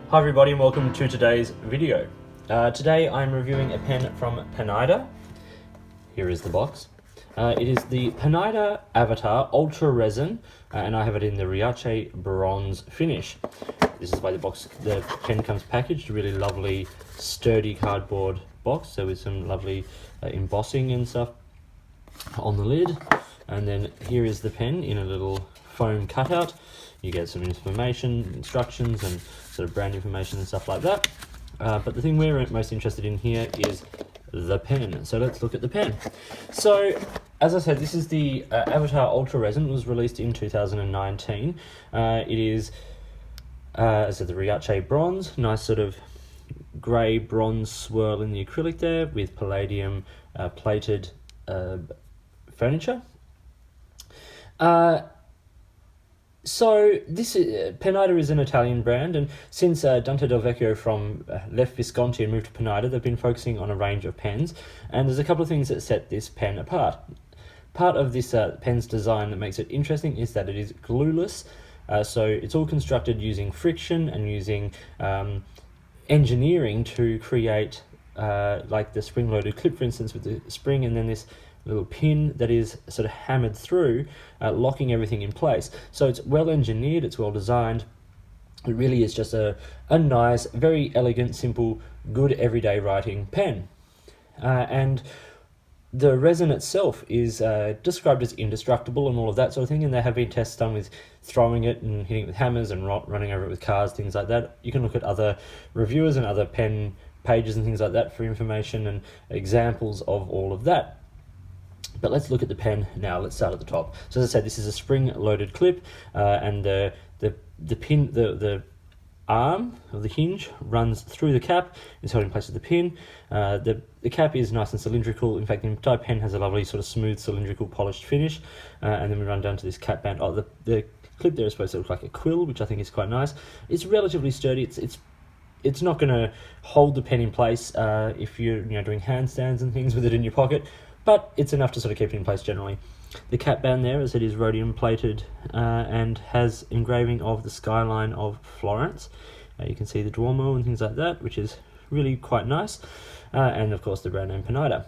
Hi everybody and welcome to today's video. Today I'm reviewing a pen from Pineider. Here is the box. It is the Pineider Avatar Ultra Resin and I have it in the Riace bronze finish. This is why the pen comes packaged, a really lovely sturdy cardboard box, so with some lovely embossing and stuff on the lid. And then here is the pen in a little foam cutout. You get some information, instructions, and sort of brand information and stuff like that. But the thing we're most interested in here is the pen. So let's look at the pen. So, as I said, this is the Avatar Ultra Resin. It was released in 2019. It is, as I said, the Riace bronze. Nice sort of grey bronze swirl in the acrylic there with palladium plated furniture. So this Pineider is an Italian brand, and since Dante Del Vecchio left Visconti and moved to Pineider, they've been focusing on a range of pens, and there's a couple of things that set this pen apart. Part of this pen's design that makes it interesting is that it is glueless, so it's all constructed using friction and using engineering to create like the spring-loaded clip, for instance, with the spring, and then this little pin that is sort of hammered through, locking everything in place. So it's well engineered, it's well designed. It really is just a nice, very elegant, simple, good everyday writing pen. And the resin itself is described as indestructible and all of that sort of thing, and there have been tests done with throwing it and hitting it with hammers and running over it with cars, things like that. You can look at other reviewers and other pen pages and things like that for information and examples of all of that. But let's look at the pen now. Let's start at the top. So as I said, this is a spring-loaded clip, and the arm of the hinge runs through the cap. It's held in place with the pin. The cap is nice and cylindrical. In fact, the entire pen has a lovely sort of smooth, cylindrical, polished finish. And then we run down to this cap band. Oh, the clip there is supposed to look like a quill, which I think is quite nice. It's relatively sturdy. It's not going to hold the pen in place if you're doing handstands and things with it in your pocket, but it's enough to sort of keep it in place generally. The cap band there, as it is rhodium plated and has engraving of the skyline of Florence. You can see the Duomo and things like that, which is really quite nice. And of course the brand name Pineider.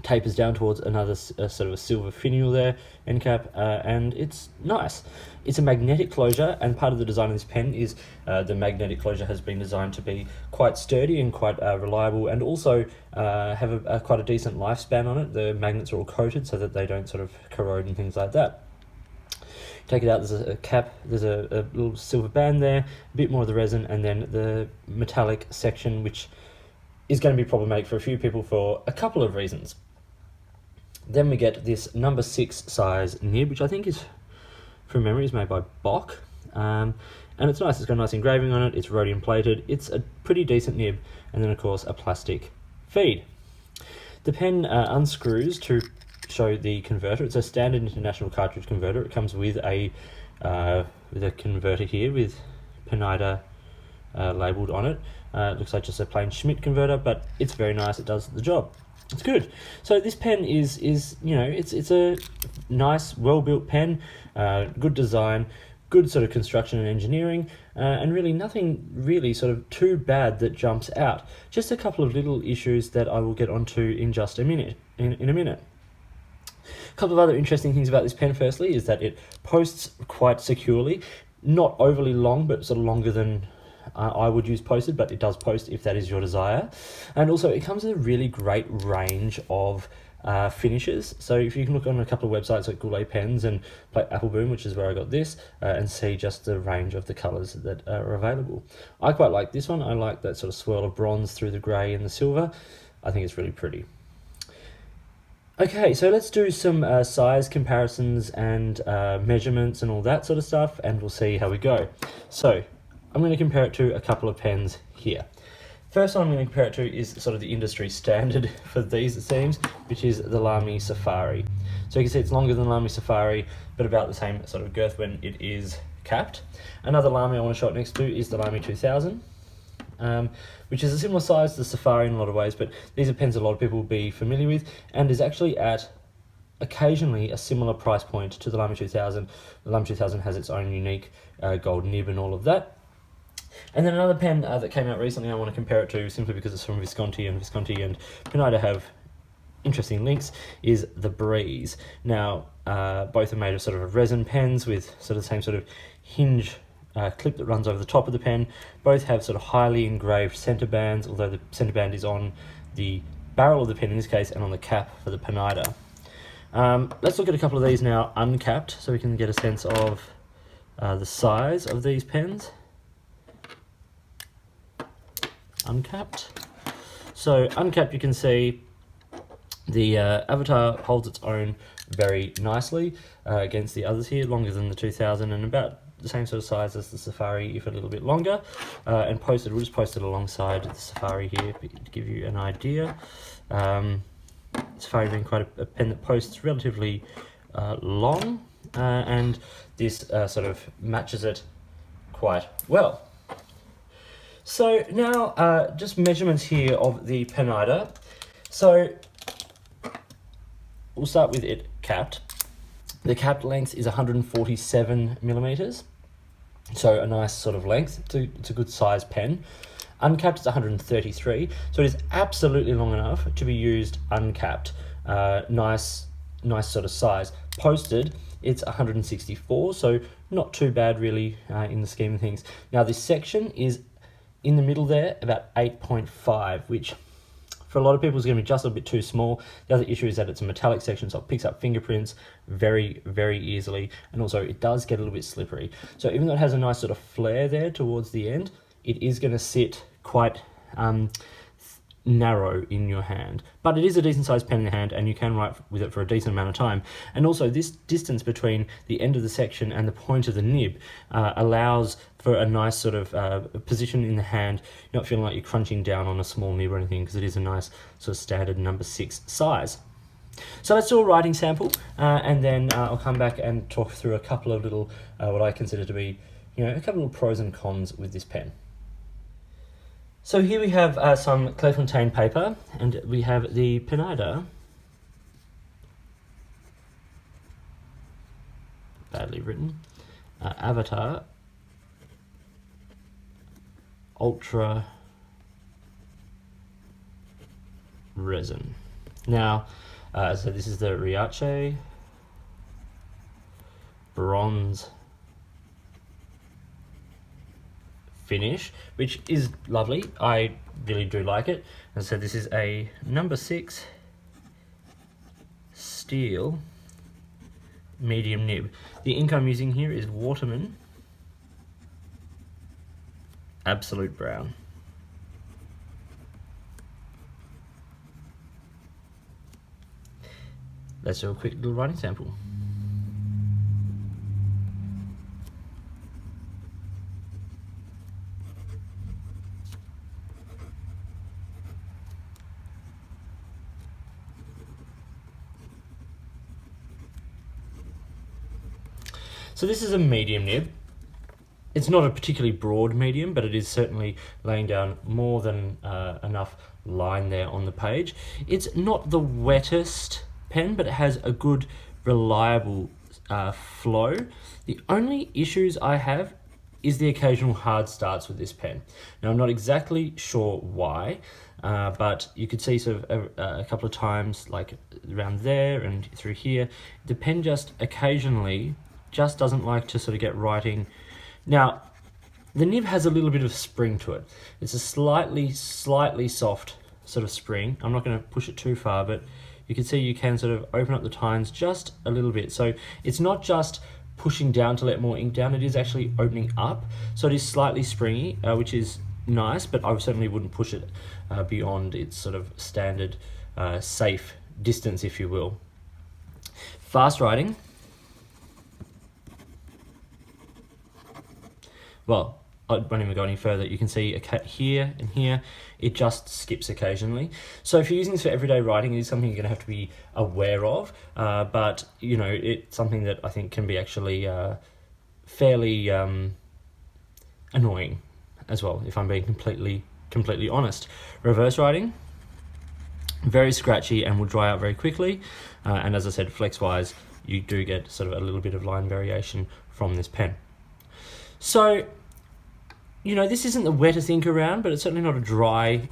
Tapers down towards another sort of a silver finial there, end cap, and it's nice. It's a magnetic closure, and part of the design of this pen is the magnetic closure has been designed to be quite sturdy and quite reliable, and also have quite a decent lifespan on it. The magnets are all coated so that they don't sort of corrode and things like that. Take it out, there's a cap, there's a little silver band there, a bit more of the resin, and then the metallic section, which is going to be problematic for a few people for a couple of reasons. Then we get this number 6 size nib, which I think is, from memory, is made by Bock. And it's nice, it's got a nice engraving on it, it's rhodium plated, it's a pretty decent nib, and then of course a plastic feed. The pen unscrews to show the converter. It's a standard international cartridge converter. It comes with a converter here with Pineider labelled on it. It looks like just a plain Schmidt converter, but it's very nice, it does the job. It's good. So this pen is it's a nice, well-built pen, good design, good sort of construction and engineering, and really nothing really sort of too bad that jumps out. Just a couple of little issues that I will get onto in just a minute. In a minute. A couple of other interesting things about this pen, firstly, is that it posts quite securely. Not overly long, but sort of longer than I would use posted, but it does post if that is your desire. And also it comes with a really great range of finishes. So if you can look on a couple of websites like Goulet Pens and Apple Boom, which is where I got this, and see just the range of the colours that are available. I quite like this one. I like that sort of swirl of bronze through the grey and the silver. I think it's really pretty. Okay, so let's do some size comparisons and measurements and all that sort of stuff, and we'll see how we go. So I'm going to compare it to a couple of pens here. First one I'm going to compare it to is sort of the industry standard for these, it seems, which is the Lamy Safari. So you can see it's longer than Lamy Safari, but about the same sort of girth when it is capped. Another Lamy I want to show it next to is the Lamy 2000, which is a similar size to the Safari in a lot of ways, but these are pens a lot of people will be familiar with, and is actually at occasionally a similar price point to the Lamy 2000. The Lamy 2000 has its own unique gold nib and all of that. And then another pen that came out recently I want to compare it to, simply because it's from Visconti, and Visconti and Pineider have interesting links, is the Breeze. Now, both are made of sort of resin pens with sort of the same sort of hinge clip that runs over the top of the pen. Both have sort of highly engraved centre bands, although the centre band is on the barrel of the pen in this case and on the cap for the Pineider. Let's look at a couple of these now uncapped, so we can get a sense of the size of these pens. Uncapped. So uncapped, you can see the Avatar holds its own very nicely against the others here, longer than the 2000 and about the same sort of size as the Safari, if a little bit longer. And posted, we'll just post it alongside the Safari here to give you an idea. Safari being quite a pen that posts relatively long, and this sort of matches it quite well. So now just measurements here of the Pineider. So we'll start with it capped. The capped length is 147 millimeters, so a nice sort of length. It's a good size pen. Uncapped is 133, so it is absolutely long enough to be used uncapped. Nice sort of size. Posted, it's 164, so not too bad really in the scheme of things. Now this section is in the middle there, about 8.5, which for a lot of people is going to be just a bit too small. The other issue is that it's a metallic section, so it picks up fingerprints very, very easily, and also it does get a little bit slippery. So even though it has a nice sort of flare there towards the end, it is going to sit quite narrow in your hand, but it is a decent sized pen in the hand, and you can write with it for a decent amount of time. And also this distance between the end of the section and the point of the nib allows for a nice sort of position in the hand. You're not feeling like you're crunching down on a small nib or anything, because it is a nice sort of standard number 6 size. So let's do a writing sample, and then I'll come back and talk through a couple of little what I consider to be, a couple of pros and cons with this pen. So here we have some Clairefontaine paper, and we have the Pineider, badly written, Avatar, Ultra Resin. Now, so this is the Riace bronze finish, which is lovely. I really do like it. And so this is a number 6 steel medium nib. The ink I'm using here is Waterman Absolute Brown. Let's do a quick little writing sample. So this is a medium nib. It's not a particularly broad medium, but it is certainly laying down more than enough line there on the page. It's not the wettest pen, but it has a good, reliable flow. The only issues I have is the occasional hard starts with this pen. Now, I'm not exactly sure why, but you could see sort of a couple of times, like around there and through here, the pen just occasionally just doesn't like to sort of get writing. Now, the nib has a little bit of spring to it. It's a slightly soft sort of spring. I'm not going to push it too far, but you can see you can sort of open up the tines just a little bit. So it's not just pushing down to let more ink down, it is actually opening up. So it is slightly springy, which is nice, but I certainly wouldn't push it beyond its sort of standard safe distance, if you will. Fast writing. Well, I won't even go any further. You can see here and here, it just skips occasionally. So if you're using this for everyday writing, it is something you're going to have to be aware of. But, it's something that I think can be actually fairly annoying as well, if I'm being completely honest. Reverse writing, very scratchy and will dry out very quickly. And as I said, flex-wise, you do get sort of a little bit of line variation from this pen. So you know, this isn't the wettest ink around, but it's certainly not a dry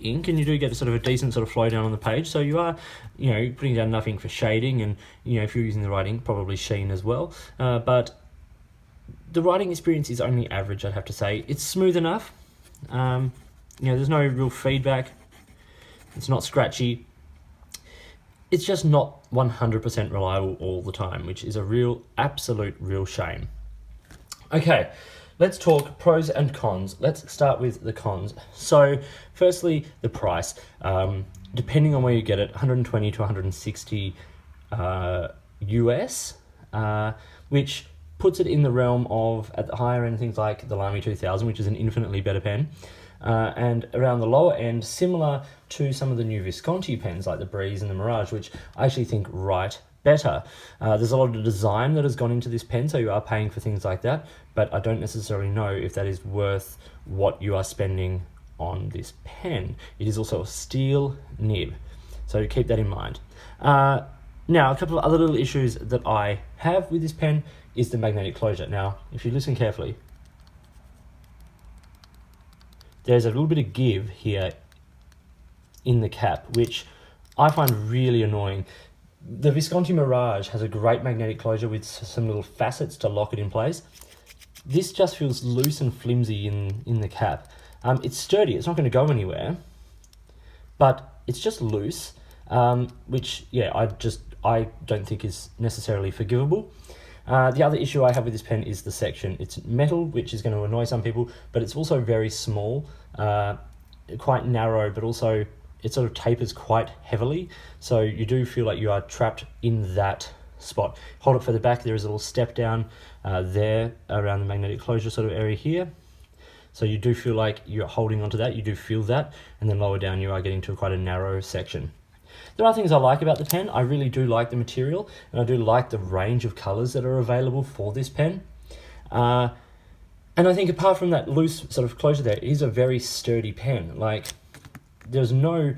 ink, and you do get sort of a decent sort of flow down on the page. So you are, you know, putting down enough ink for shading, and, you know, if you're using the right ink, probably sheen as well. But the writing experience is only average, I'd have to say. It's smooth enough. You know, there's no real feedback. It's not scratchy. It's just not 100% reliable all the time, which is a real, absolute, real shame. Okay, let's talk pros and cons. Let's start with the cons. So, firstly, the price. Depending on where you get it, 120 to 160 US, which puts it in the realm of, at the higher end, things like the Lamy 2000, which is an infinitely better pen. And around the lower end, similar to some of the new Visconti pens like the Breeze and the Mirage, which I actually think write better. There's a lot of design that has gone into this pen, so you are paying for things like that, but I don't necessarily know if that is worth what you are spending on this pen. It is also a steel nib, so keep that in mind. Now, a couple of other little issues that I have with this pen is the magnetic closure. Now, if you listen carefully, there's a little bit of give here in the cap, which I find really annoying. The Visconti Mirage has a great magnetic closure with some little facets to lock it in place. This just feels loose and flimsy in the cap. It's sturdy, it's not going to go anywhere, but it's just loose, which, yeah, I don't think is necessarily forgivable. The other issue I have with this pen is the section. It's metal, which is going to annoy some people, but it's also very small, quite narrow, but also it sort of tapers quite heavily. So you do feel like you are trapped in that spot. Hold it further back, there is a little step down there around the magnetic closure sort of area here. So you do feel like you're holding onto that, you do feel that, and then lower down you are getting to quite a narrow section. There are things I like about the pen. I really do like the material, and I do like the range of colours that are available for this pen. And I think apart from that loose sort of closure there, it is a very sturdy pen. Like, there's no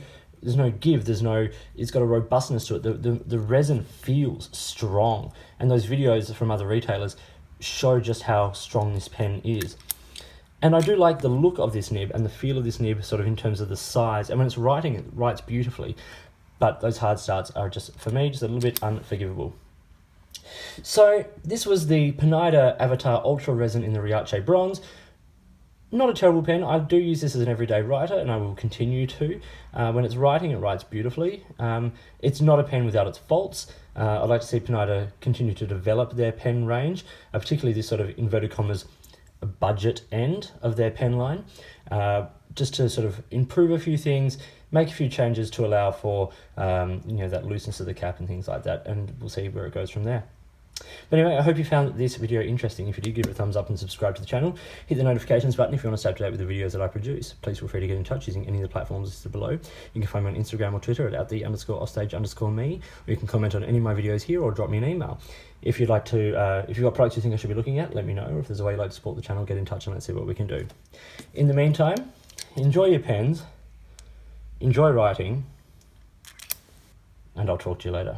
give, it's got a robustness to it. The resin feels strong, and those videos from other retailers show just how strong this pen is. And I do like the look of this nib and the feel of this nib sort of in terms of the size, and when it's writing, it writes beautifully. But those hard starts are just, for me, just a little bit unforgivable. So this was the Pineider Avatar Ultra Resin in the Riace Bronze. Not a terrible pen. I do use this as an everyday writer, and I will continue to. When it's writing, it writes beautifully. It's not a pen without its faults. I'd like to see Pineider continue to develop their pen range, particularly this sort of inverted commas budget end of their pen line, just to sort of improve a few things, make a few changes to allow for that looseness of the cap and things like that, and we'll see where it goes from there. But anyway, I hope you found this video interesting. If you did, give it a thumbs up and subscribe to the channel. Hit the notifications button if you want to stay up to date with the videos that I produce. Please feel free to get in touch using any of the platforms listed below. You can find me on Instagram or Twitter at @the_offstage_me, or you can comment on any of my videos here or drop me an email. If you'd like to, if you've got products you think I should be looking at, let me know. Or if there's a way you'd like to support the channel, get in touch and let's see what we can do. In the meantime, enjoy your pens, enjoy writing, and I'll talk to you later.